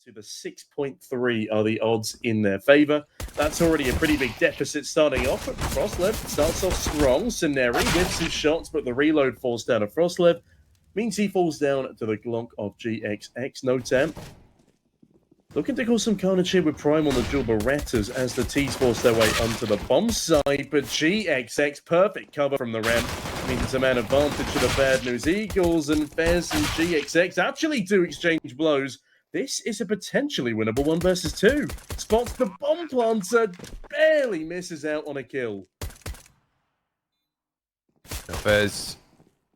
to the 6.3 are the odds in their favor. That's already a pretty big deficit starting off. Frostlev starts off strong. Saneri whips his shots, but the reload falls down to Frostlev. Means he falls down to the Glock of GXX. No temp. Looking to cause some carnage here with Prime on the dual Berettas as the T's force their way onto the bomb side, but GXX, perfect cover from the ramp, means a man advantage to the Bad News Eagles, and Fez and GXX actually do exchange blows. This is a potentially winnable 1 versus 2. Spots the bomb planter, barely misses out on a kill. Fez,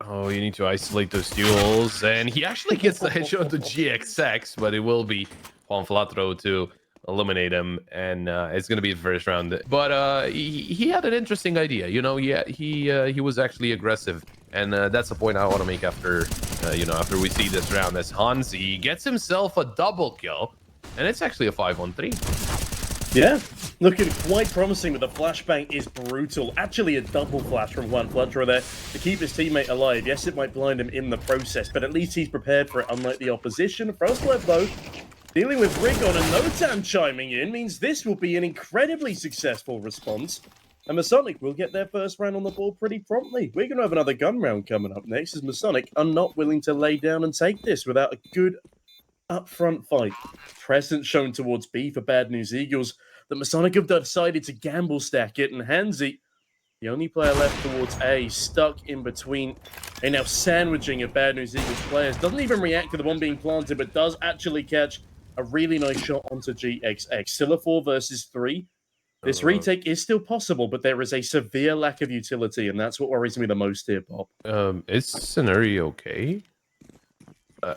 oh, you need to isolate those duels, and he actually gets the headshot to GXX, but it will be Juan Flatro to eliminate him, and it's going to be the first round. But he had an interesting idea, you know. He was actually aggressive, and that's the point I want to make after after we see this round, as Hansi gets himself a double kill, and it's actually a 5-on-3. Yeah, looking quite promising, but the flashbang is brutal. Actually, a double flash from Juan Flatro there to keep his teammate alive. Yes, it might blind him in the process, but at least he's prepared for it, unlike the opposition. Frostlev, though, dealing with Rigon and Notan chiming in means this will be an incredibly successful response. And Masonic will get their first round on the board pretty promptly. We're going to have another gun round coming up next, as Masonic are not willing to lay down and take this without a good upfront fight. Presence shown towards B for Bad News Eagles. The Masonic have decided to gamble stack it, and Hansi, the only player left towards A, stuck in between a now sandwiching of Bad News Eagles players. Doesn't even react to the one being planted, but does actually catch a really nice shot onto GXX. Still a 4 versus 3. This retake is still possible, but there is a severe lack of utility, and that's what worries me the most here, Bob. Is Scenario okay?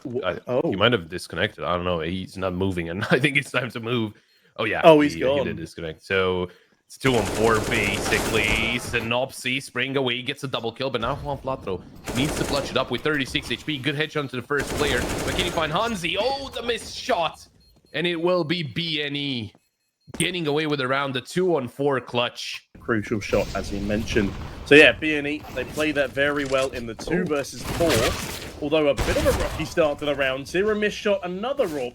He might have disconnected. I don't know. He's not moving, and I think it's time to move. Oh, yeah. Oh, he's gone. He did disconnect. So it's 2-on-4, basically. Synopsy, spring away, gets a double kill, but now Juan Flatro needs to clutch it up with 36 HP. Good headshot to the first player. But can he find Hansi? Oh, the missed shot. And it will be BNE getting away with around the 2-on-4 clutch. Crucial shot, as he mentioned. So yeah, BNE, they play that very well in the 2 versus 4. Although a bit of a rocky start to the round. 0 missed shot, another roll.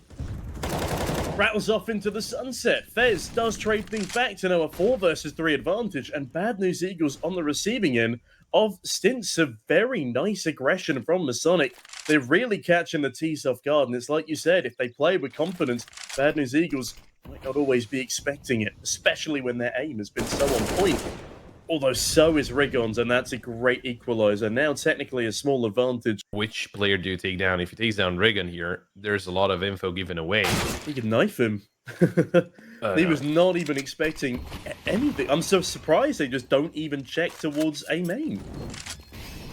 Rattles off into the sunset. Fez does trade things back to now a 4 versus 3 advantage, and Bad News Eagles on the receiving end of stints of very nice aggression from Masonic. They're really catching the T's off guard, and it's like you said, if they play with confidence, Bad News Eagles might not always be expecting it, especially when their aim has been so on point. Although so is Rigon's, and that's a great equalizer. Now technically a small advantage. Which player do you take down? If he takes down Rigon here, there's a lot of info given away. He can knife him. He was not even expecting anything. I'm so surprised they just don't even check towards a main.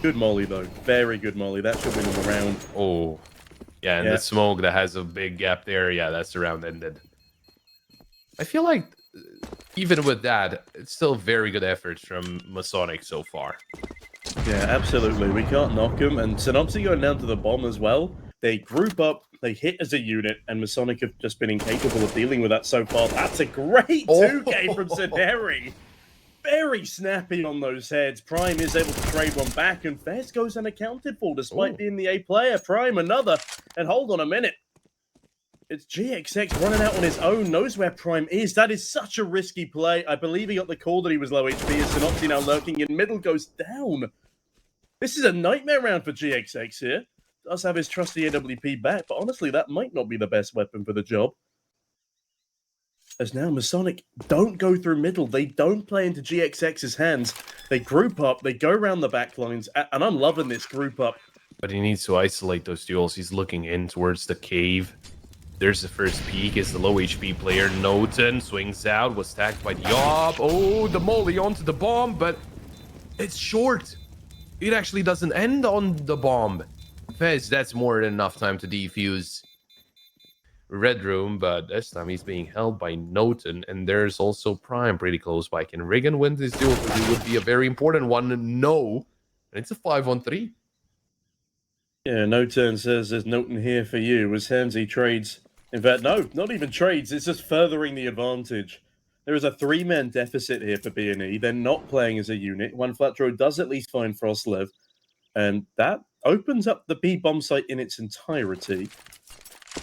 Good molly, though. Very good molly. That should win him the round. Oh, yeah, and the smoke that has a big gap there. Yeah, that's the round ended. I feel like even with that, it's still very good efforts from Masonic so far. Yeah, absolutely. We can't knock them. And Synopsy going down to the bomb as well. They group up, they hit as a unit, and Masonic have just been incapable of dealing with that so far. That's a great 2K from Saneri. Very snappy on those heads. Prime is able to trade one back, and Fez goes unaccounted for despite being the A player. Prime another. And hold on a minute. It's GXX running out on his own, knows where Prime is. That is such a risky play. I believe he got the call that he was low HP, as Synopsy now lurking in middle goes down. This is a nightmare round for GXX here. Does have his trusty AWP back, but honestly, that might not be the best weapon for the job. As now Masonic don't go through middle. They don't play into GXX's hands. They group up, they go around the back lines, and I'm loving this group up. But he needs to isolate those duels. He's looking in towards the cave. There's the first peek. Is the low HP player. Noten swings out, was tagged by Yob. Oh, the molly onto the bomb, but it's short. It actually doesn't end on the bomb. Fez, that's more than enough time to defuse Red Room, but this time he's being held by Noten, and there's also Prime pretty close by. Can Rigon win this duel? It would be a very important one. No. And it's a 5-on-3. Yeah, Noten says there's Noten here for you as Hansi trades. In fact, no, not even trades. It's just furthering the advantage. There is a 3-man deficit here for BNE. They're not playing as a unit. Juan Flatro does at least find Frostlev. And that opens up the B bomb site in its entirety.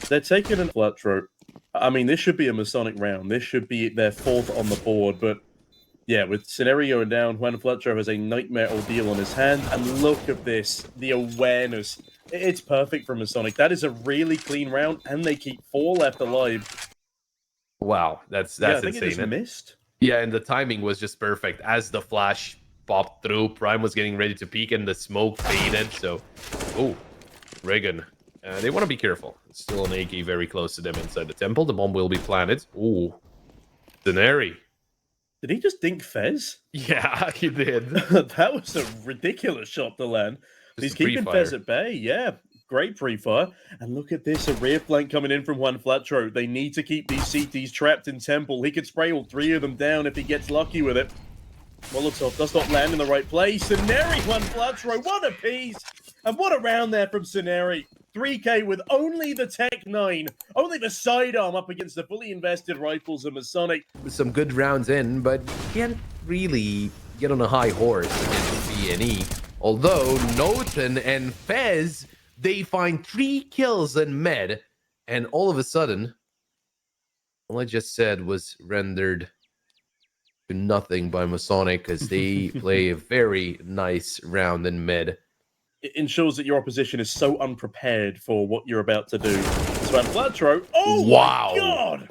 They're taking an Flatro. I mean, this should be a Masonic round. This should be their 4th on the board, but yeah, with Scenario going down, Juan Fletcher has a nightmare ordeal on his hand, and look at this, the awareness. It's perfect for Masonic. That is a really clean round, and they keep 4 left alive. Wow, that's I think insane. it just missed. Yeah, and the timing was just perfect. As the flash popped through, Prime was getting ready to peek, and the smoke faded. So, oh, Reagan. They want to be careful. It's still an AK very close to them inside the temple. The bomb will be planted. Oh, Denari. Did he just dink Fez? Yeah, he did. That was a ridiculous shot to land. He's keeping Fez at bay. Yeah, great pre-fire. And look at this, a rear flank coming in from Juan Fletcher. They need to keep these CTs trapped in temple. He could spray all 3 of them down if he gets lucky with it. Molotov does not land in the right place. Sceneri, Juan Fletcher, what a piece! And what a round there from Sceneri. 3K with only the Tech 9, only the sidearm up against the fully invested rifles of Masonic. Some good rounds in, but can't really get on a high horse against BNE. Although Noten and Fez, they find 3 kills in med, and all of a sudden, all I just said was rendered to nothing by Masonic because they play a very nice round in med. It ensures that your opposition is so unprepared for what you're about to do. Swan Flatro, oh wow. My god!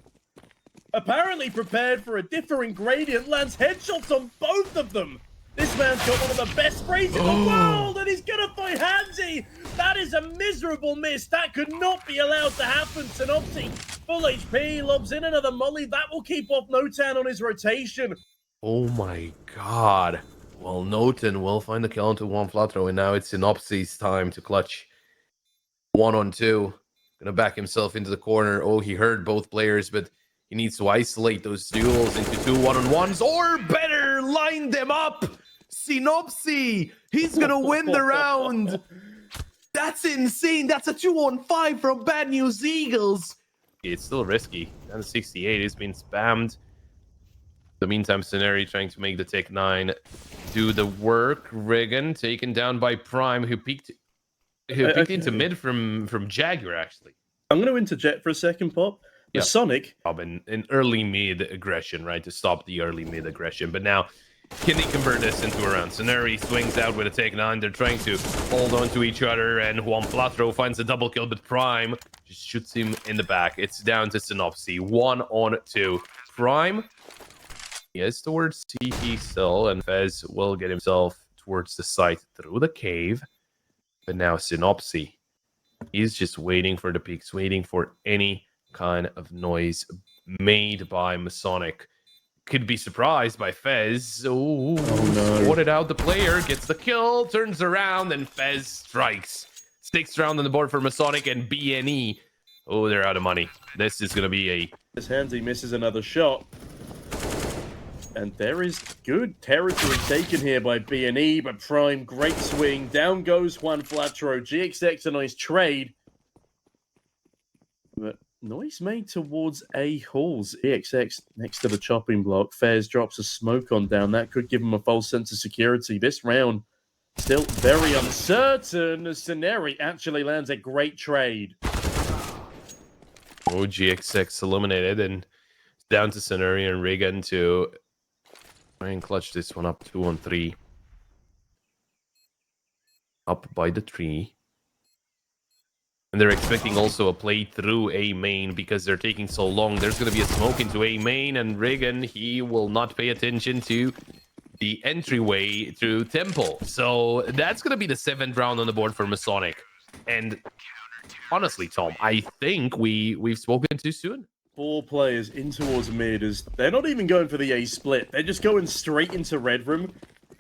Apparently prepared for a differing gradient, lands headshots on both of them. This man's got one of the best sprays in the world, and he's gonna fight Hansi. That is a miserable miss. That could not be allowed to happen. Synopsy, full HP, lobs in another molly. That will keep off Notan on his rotation. Oh my god. Well, Noten will find the kill onto Juan Flatro, and now it's Synopsy's time to clutch. 1-on-2. Gonna back himself into the corner. Oh, he heard both players, but he needs to isolate those duels into 2 1-on-1s, or better, line them up. Synopsy, he's gonna win the round. That's insane. That's a 2-on-5 from Bad News Eagles. It's still risky. Down to 68. He's been spammed. In the meantime, Scenari trying to make the Tech 9 do the work. Regan taken down by Prime, who peeked into mid from Jaguar, actually. I'm going to interject for a second, Pop. Yeah. Sonic. An early mid aggression, right? To stop the early mid aggression. But now, can they convert this into a round? Scenari swings out with a Tech 9. They're trying to hold on to each other, and Juan Flatro finds a double kill, but Prime just shoots him in the back. It's down to Synopsy. 1-on-2. Prime, yes, towards CT still, and Fez will get himself towards the site through the cave. But now Synopsy, he's just waiting for the peaks, waiting for any kind of noise made by Masonic. Could be surprised by Fez. Oh no. Swatted out the player, gets the kill, turns around, and Fez strikes. 6th round on the board for Masonic and BNE. Oh, they're out of money. This is going to be a... This Hansi misses another shot. And there is good territory taken here by BNE, but Prime, great swing. Down goes Juan Flatro. GXX, a nice trade. But noise made towards A halls. GXX next to the chopping block. Fairs drops a smoke on down. That could give him a false sense of security. This round, still very uncertain. Scenari actually lands a great trade. Oh, GXX eliminated, and down to Scenari and Regan to try and clutch this one up. 2-on-3. Up by the tree. And they're expecting also a play through A main because they're taking so long. There's going to be a smoke into A main, and Regan, he will not pay attention to the entryway through Temple. So that's going to be the 7th round on the board for Masonic. And honestly, Tom, I think we've spoken too soon. 4 players in towards mid, as they're not even going for the A split. They're just going straight into Red Room.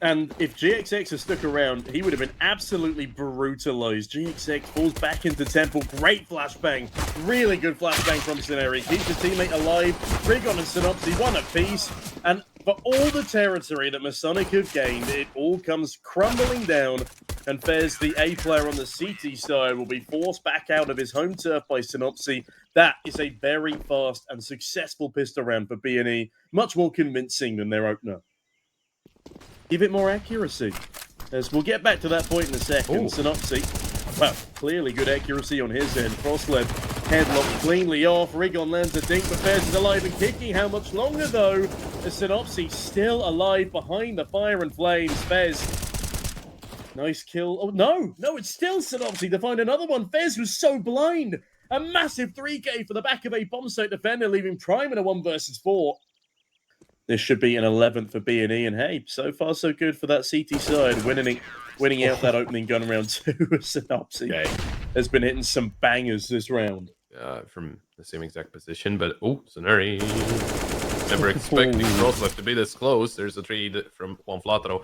And if GXX had stuck around, he would have been absolutely brutalized. GXX falls back into Temple. Great flashbang. Really good flashbang from Scenari. Keeps his teammate alive. Rigon and Synopsy, one apiece. And for all the territory that Masonic have gained, it all comes crumbling down. And Fez, the A player on the CT side, will be forced back out of his home turf by Synopsy. That is a very fast and successful pistol round for BNE. Much more convincing than their opener. Give it more accuracy. As we'll get back to that point in a second. Synopsy, well, clearly good accuracy on his end. Frostled Headlock cleanly off. Rigon lands a dink, but Fez is alive and kicking. How much longer, though? The Synopsy still alive behind the fire and flames. Fez. Nice kill. Oh, no, it's still Synopsy to find another one. Fez was so blind. A massive 3K for the back of a bomb site defender, leaving Prime in a 1 versus 4. This should be an 11th for B&E, and hey, so far so good for that CT side, winning out that opening gun round 2. Synopsy has been hitting some bangers this round. From the same exact position, but Soneri. Never expecting Frostlift to be this close. There's a trade from Juan Flatro.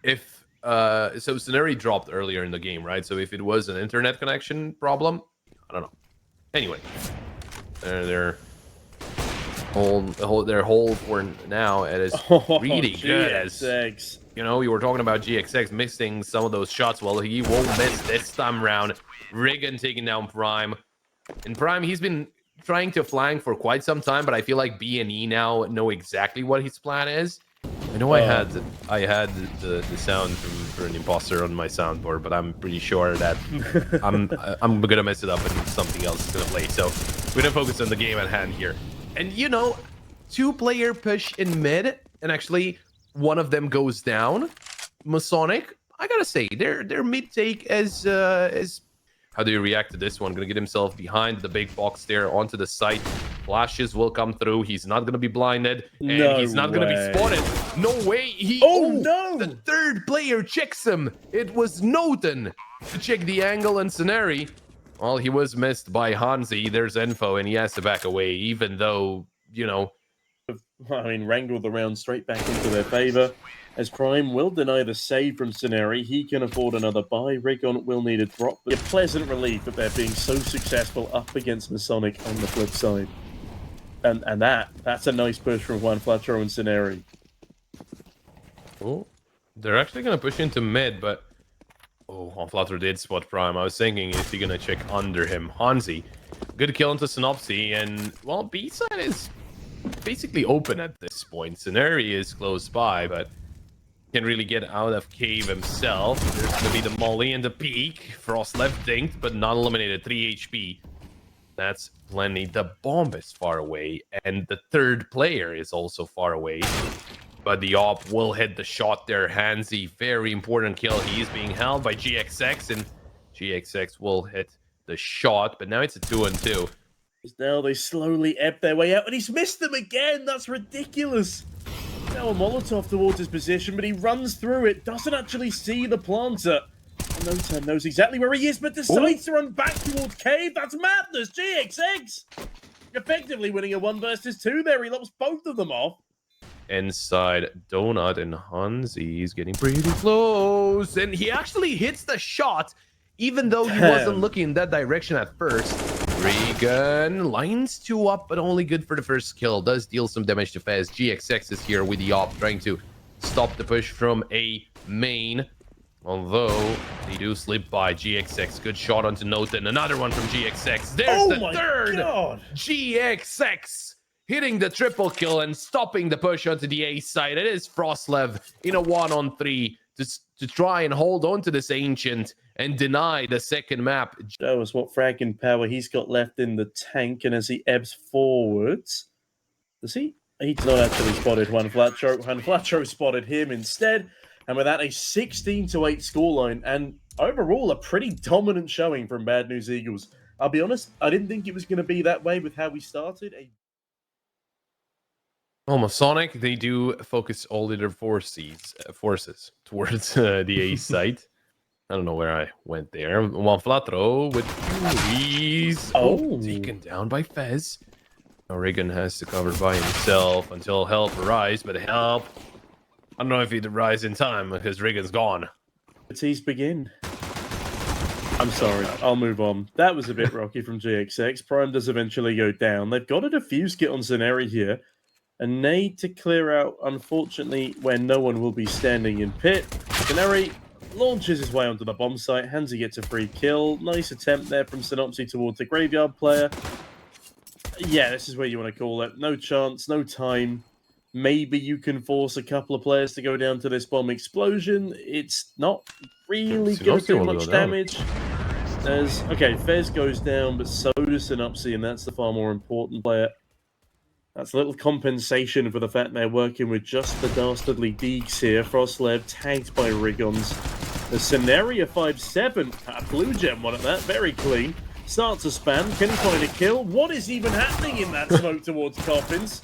If so Soneri dropped earlier in the game, right? So if it was an internet connection problem, I don't know. Anyway, their hold for now, it is really good. As you know, we were talking about GXX missing some of those shots. Well, he won't miss this time around. Rigon taking down Prime. In Prime, he's been trying to flank for quite some time, but I feel like B&E now know exactly what his plan is. I know I had the sound for an imposter on my soundboard, but I'm pretty sure that I'm gonna mess it up and something else is gonna play. So we're gonna focus on the game at hand here. And you know, 2-player push in mid, and actually one of them goes down. Masonic, I gotta say, their mid take is how do you react to this one? Gonna get himself behind the big box there onto the site. Flashes will come through. He's not gonna be blinded, and he's not gonna be spotted. No way. No! The 3rd player checks him. It was Noten to check the angle and Soneri. Well, he was missed by Hansi. There's info, and he has to back away, even though, you know. I mean, wrangled the round straight back into their favor. As Prime will deny the save from Soneri, he can afford another buy. Rigon will need a drop. But a pleasant relief that they're being so successful up against Masonic on the flip side. And that's a nice push from Juan Flatro and Soneri. Oh, they're actually going to push into mid, but... Oh, Juan Flatro did spot Prime. I was thinking, is he going to check under him? Hansi, good kill into Synopsy, and, well, B-side is basically open at this point. Soneri is close by, but can really get out of cave himself. There's going to be the molly and the peek. Frost left dinked, but not eliminated. 3 HP. That's plenty. The bomb is far away, and the 3rd player is also far away. But the op will hit the shot there. Hansi, very important kill. He is being held by GXX, and GXX will hit the shot. But now it's a 2-on-2. Now they slowly ebb their way out, and he's missed them again. That's ridiculous. Now a Molotov towards his position, but he runs through it. Doesn't actually see the planter. Noten knows exactly where he is, but decides to run back towards cave. That's madness. GXX effectively winning a 1 versus 2 there. He lops both of them off. Inside Donut, and Hansi's getting pretty close, and he actually hits the shot even though he wasn't looking in that direction at first. Rigon lines 2 up, but only good for the first kill. Does deal some damage to Fez. GXX is here with the op, trying to stop the push from a main, although they do slip by. GXX, good shot onto Noten. Another one from GXX. There's the 3rd. GXX hitting the triple kill and stopping the push onto the A side. It is Frostlev in a 1-on-3 to try and hold on to this Ancient and deny the 2nd map. Show us what fragging power he's got left in the tank, and as he ebbs forwards, does he? He's not actually spotted Juan Flatro. Juan Flatro spotted him instead, and with that, a 16-8 scoreline, and overall, a pretty dominant showing from Bad News Eagles. I'll be honest, I didn't think it was going to be that way with how we started. Well, Masonic, they do focus all of their forces towards the A site. I don't know where I went there. Juan Flatro with Furies. Taken down by Fez. Now Rigon has to cover by himself until help arrives, but help, I don't know if he'd rise in time because Rigon's gone. Tease begin. I'm sorry, I'll move on. That was a bit rocky from GXX. Prime does eventually go down. They've got a defuse kit on Soneri here. A nade to clear out, unfortunately, where no one will be standing in pit. Soneri launches his way onto the bomb site. Hansi gets a free kill. Nice attempt there from Synopsy towards the graveyard player. Yeah, this is where you want to call it. No chance, no time. Maybe you can force a couple of players to go down to this bomb explosion. It's not really going to do much damage. As okay, Fez goes down, but so does Synopsy, and that's the far more important player. That's a little compensation for the fact they're working with just the dastardly Deeks here. Frostlev tagged by Rigons. The Scenario 5-7, a blue gem one at that, very clean. Starts a spam, can he find a kill? What is even happening in that smoke towards Coffins?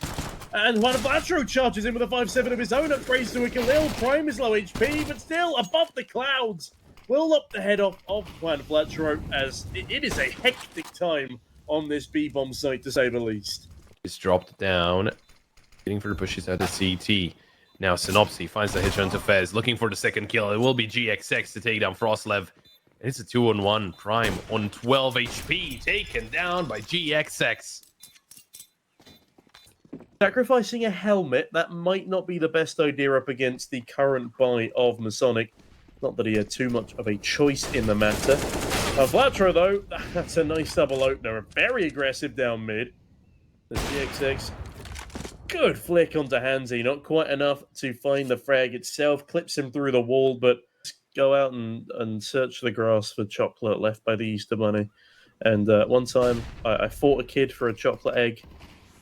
And Juan Flatro charges in with a 5-7 of his own, upgrades to a Khalil. Prime is low HP, but still above the clouds. Will lop the head off of Juan Flatro, as it is a hectic time on this B-bomb site, to say the least. He's dropped down, waiting for the pushes out of CT. Now Synopsy finds the headshot to Fez, looking for the second kill. It will be GXX to take down Frostlev. And it's a 2-on-1. Prime on 12 HP, taken down by GXX. Sacrificing a helmet, that might not be the best idea up against the current buy of Masonic. Not that he had too much of a choice in the matter. Flatro, though, that's a nice double opener. Very aggressive down mid. The GXX, good flick onto Hansi. Not quite enough to find the frag itself. Clips him through the wall, but go out and search the grass for chocolate left by the Easter Bunny. And one time, I fought a kid for a chocolate egg.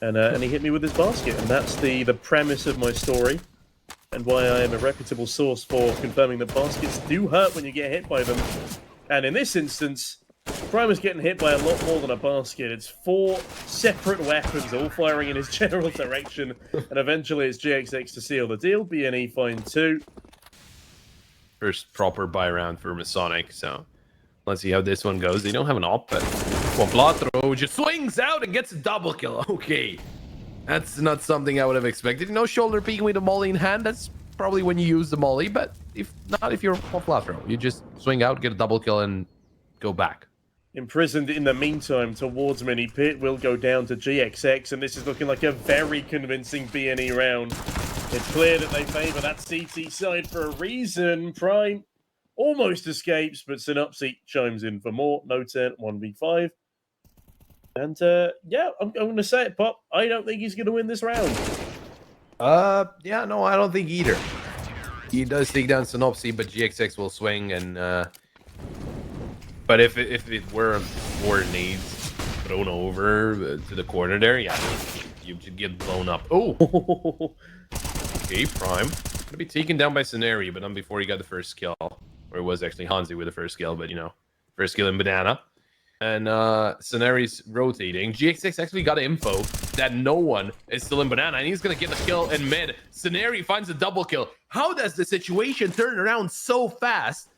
And he hit me with his basket, and that's the premise of my story, and why I am a reputable source for confirming that baskets do hurt when you get hit by them. And in this instance, Prime is getting hit by a lot more than a basket. It's 4 separate weapons, all firing in his general direction, and eventually it's GXX to seal the deal. BNE find 2. First proper buy round for Masonic, so let's see how this one goes. They don't have an op, but Flatro just swings out and gets a double kill. Okay, that's not something I would have expected. No shoulder peeking with a molly in hand. That's probably when you use the molly, but if not, if you're Flatro, you just swing out, get a double kill, and go back. Imprisoned in the meantime towards Mini Pit will go down to GXX, and this is looking like a very convincing BNE round. It's clear that they favour that CT side for a reason. Prime almost escapes, but Synopsy chimes in for more. No 10, 1v5. And yeah, I'm going to say it, Pop. I don't think he's going to win this round. Yeah, no, I don't think either. He does take down Synopsy, but GXX will swing, and but if it were more nades thrown over to the corner there, yeah, you should get blown up. Oh, okay, Prime gonna be taken down by Scenario, but not before he got the first kill, or it was actually Hansi with the first kill, but you know, first kill in Banana. And Scenario's rotating. GXX actually got info that no one is still in Banana, and he's gonna get the kill in mid. Scenario finds a double kill. How does the situation turn around so fast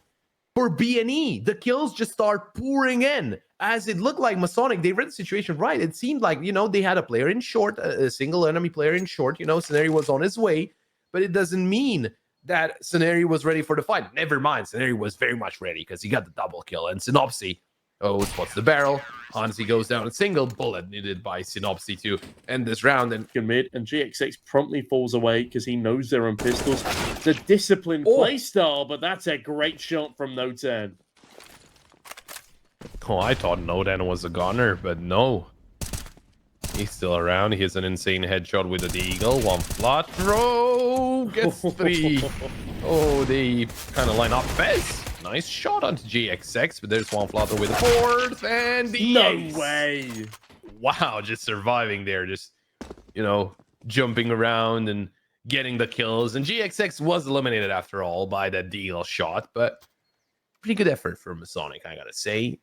for BNE? The kills just start pouring in. As it looked like Masonic, they read the situation right. It seemed like, you know, they had a player in short, a single enemy player in short. You know, Scenario was on his way, but it doesn't mean that Scenario was ready for the fight. Never mind, Scenario was very much ready because he got the double kill. And Synopsy, oh, spots the barrel. Hansi goes down, a single bullet needed by Synopsy to end this round. And mid, and GXX promptly falls away because he knows they're on pistols. It's a disciplined play style, but that's a great shot from No 10. Oh, I thought Nodan was a gunner, but no. He's still around. He has an insane headshot with the eagle. One flat throw gets 3. Oh, they kind of line up Fez. Nice shot onto GXX, but there's one flatter with a 4th, and the no way. Wow, just surviving there, just, you know, jumping around and getting the kills. And GXX was eliminated after all by that deal shot, but pretty good effort for Masonic, I gotta say.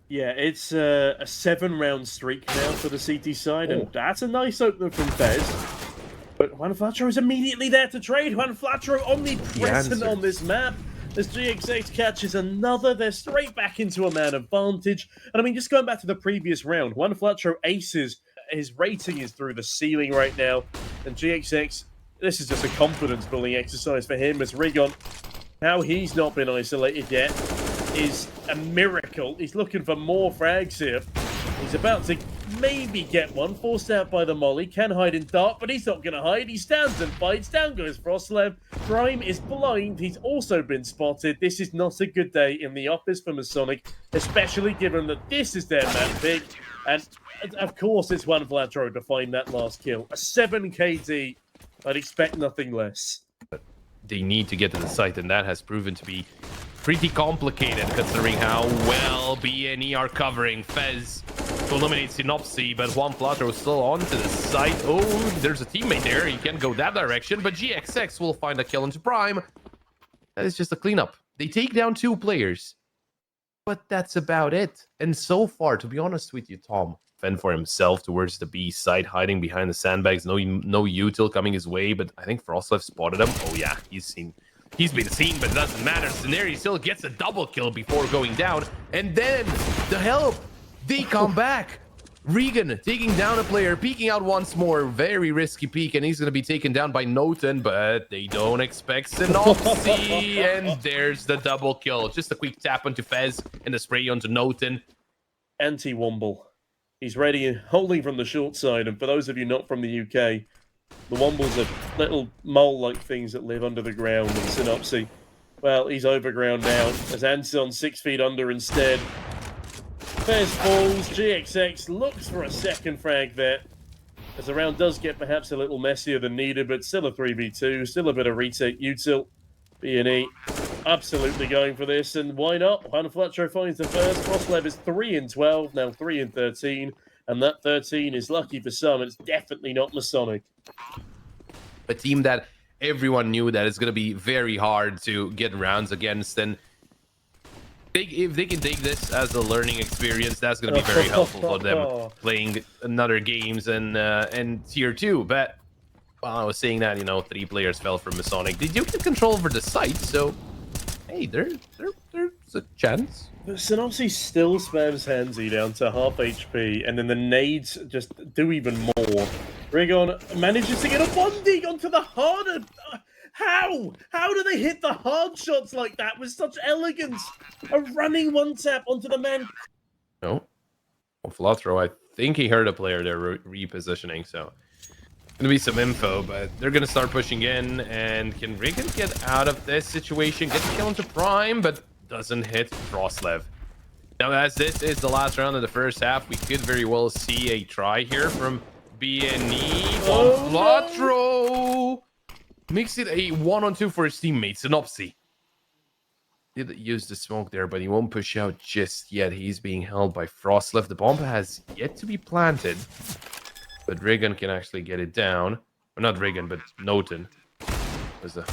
Yeah, it's a 7-round streak now for the CT side, and that's a nice opener from Fez. But Juan Flatro is immediately there to trade. Juan Flatro omnipresent on this map. As GXX catches another, they're straight back into a man advantage. And I mean, just going back to the previous round, Juan Flatro aces. His rating is through the ceiling right now. And GXX, this is just a confidence-building exercise for him as Rigon. How he's not been isolated yet is a miracle. He's looking for more frags here. He's about to maybe get one, forced out by the molly, can hide in dark, but he's not going to hide. He stands and fights. Down goes Frostlev. Prime is blind. He's also been spotted. This is not a good day in the office for Masonic, especially given that this is their map pick. And of course, it's Juan Flatro to find that last kill. A 7 KD. I'd expect nothing less. They need to get to the site, and that has proven to be pretty complicated considering how well BNE are covering. Fez to eliminate Synopsy, but Juan Flato is still onto the site. Oh, there's a teammate there. He can't go that direction, but GXX will find a kill into Prime. That is just a cleanup. They take down 2 players, but that's about it. And so far, to be honest with you, Tom, fend for himself towards the B side, hiding behind the sandbags. No util coming his way, but I think Frostlev spotted him. Oh yeah, he's been seen, but it doesn't matter. Scenario still gets a double kill before going down, and then the help, they come back. Regan taking down a player, peeking out once more. Very risky peek, and he's going to be taken down by Noten, but they don't expect Synopsy, and there's the double kill. Just a quick tap onto Fez and a spray onto Noten. Anti-Womble. He's ready, holding from the short side, and for those of you not from the UK, the Wombles are little mole-like things that live under the ground, and Synopsy, well, he's overground now, as Anson 6 feet under instead. Fez falls, GXX looks for a second frag there, as the round does get perhaps a little messier than needed, but still a 3v2, still a bit of retake util. B&E absolutely going for this, and why not? Juan Fletcher finds the first. Frostlev is 3-12, now 3-13, and that 13 is lucky for some. It's definitely not Masonic. A team that everyone knew that it's going to be very hard to get rounds against, and if they can take this as a learning experience, that's going to be very helpful for them playing another games and tier 2. But while I was saying that, 3 players fell from Masonic. They do get control over the site, so hey, there's a chance. But Synopsy still spams Hansi down to half HP, and then the nades just do even more. Rigon manages to get a 1D onto the harder. How? How do they hit the hard shots like that with such elegance? A running 1-tap onto the man. No. Well, Flatro, I think he heard a player there repositioning, so gonna be some info, but they're gonna start pushing in. And can Regan get out of this situation? Gets a kill into Prime, but doesn't hit Frostlev. Now, as this is the last round of the first half, we could very well see a try here from BNE. Flatro makes it a 1-on-2 for his teammate, Synopsy. Did use the smoke there, but he won't push out just yet. He's being held by Frostlev. The bomb has yet to be planted, but Regan can actually get it down. Or not Regan, but Noten. There's the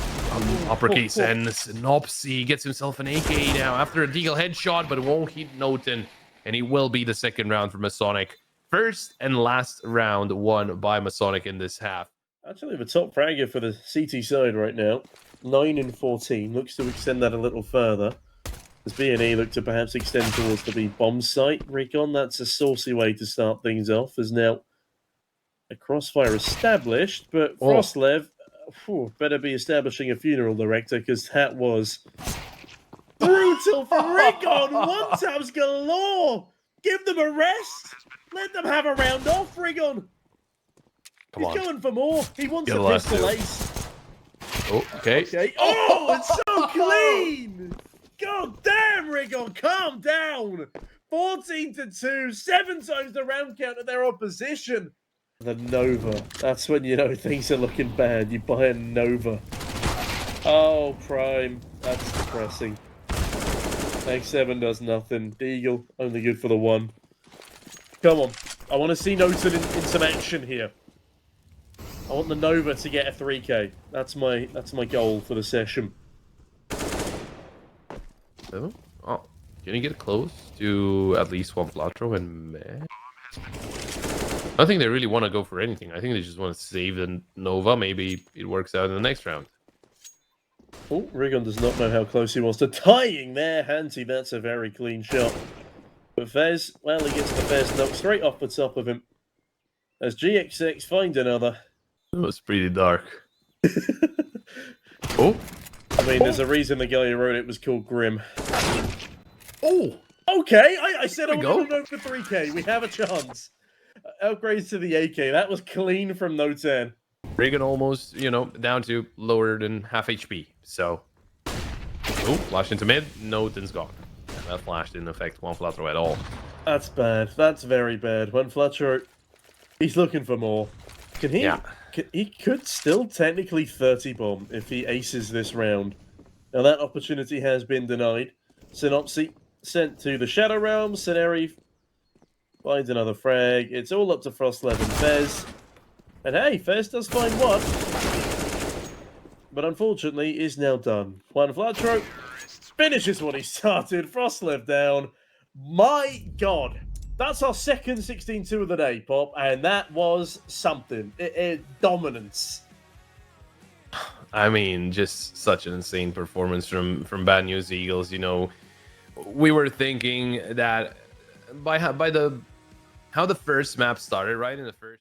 uppercase N. Synopsy gets himself an AK now after a deagle headshot, but it won't hit Noten, and he will be the second round for Masonic. First and last round won by Masonic in this half. Actually, the top fragger for the CT side right now, 9-14, looks to extend that a little further. As B&E look to perhaps extend towards the B bomb site. Recon, that's a saucy way to start things off. There's now a crossfire established, but Frostlev better be establishing a funeral director, because that was brutal for Recon. 1-taps galore. Give them a rest. Let them have a round off, Rigon. He's going for more. He wants a pistol ace. Oh, okay. Oh, it's so clean. God damn, Rigon, calm down. 14-2, 7 times the round count of their opposition. The Nova. That's when you know things are looking bad. You buy a Nova. Oh, Prime. That's depressing. X7 does nothing. Deagle, only good for the 1. Come on. I want to see Noten in some action here. I want the Nova to get a 3K. That's my goal for the session. Oh, can you get close to at least one Flatro and meh? I don't think they really want to go for anything. I think they just want to save the Nova. Maybe it works out in the next round. Oh, Rigon does not know how close he was to tying there. Hansi, that's a very clean shot. But Fez, well, he gets the Fez knocked straight off the top of him. As GXX finds another. It was pretty dark. Oh. I mean, there's a reason the guy who wrote it was called Grim. Oh. Okay, I said I want to go for 3K. We have a chance. Upgrades to the AK. That was clean from No 10. Regan almost, down to lower than half HP. So, flash into mid. Noten's gone. And that flash didn't affect Juan Flatro at all. That's bad. That's very bad. Juan Flatro, he's looking for more. Can he? Yeah. He could still technically 30 bomb if he aces this round. Now that opportunity has been denied. Synopsy sent to the Shadow Realm. Sceneri finds another frag. It's all up to Frostlev and Fez. And hey, Fez does find one. But unfortunately is now done. Juan Flatro finishes what he started. Frostlev down. My God. That's our second 16-2 of the day, Pop. And that was something. Dominance. I mean, just such an insane performance from Bad News Eagles. You know, we were thinking that by how the first map started, right in the first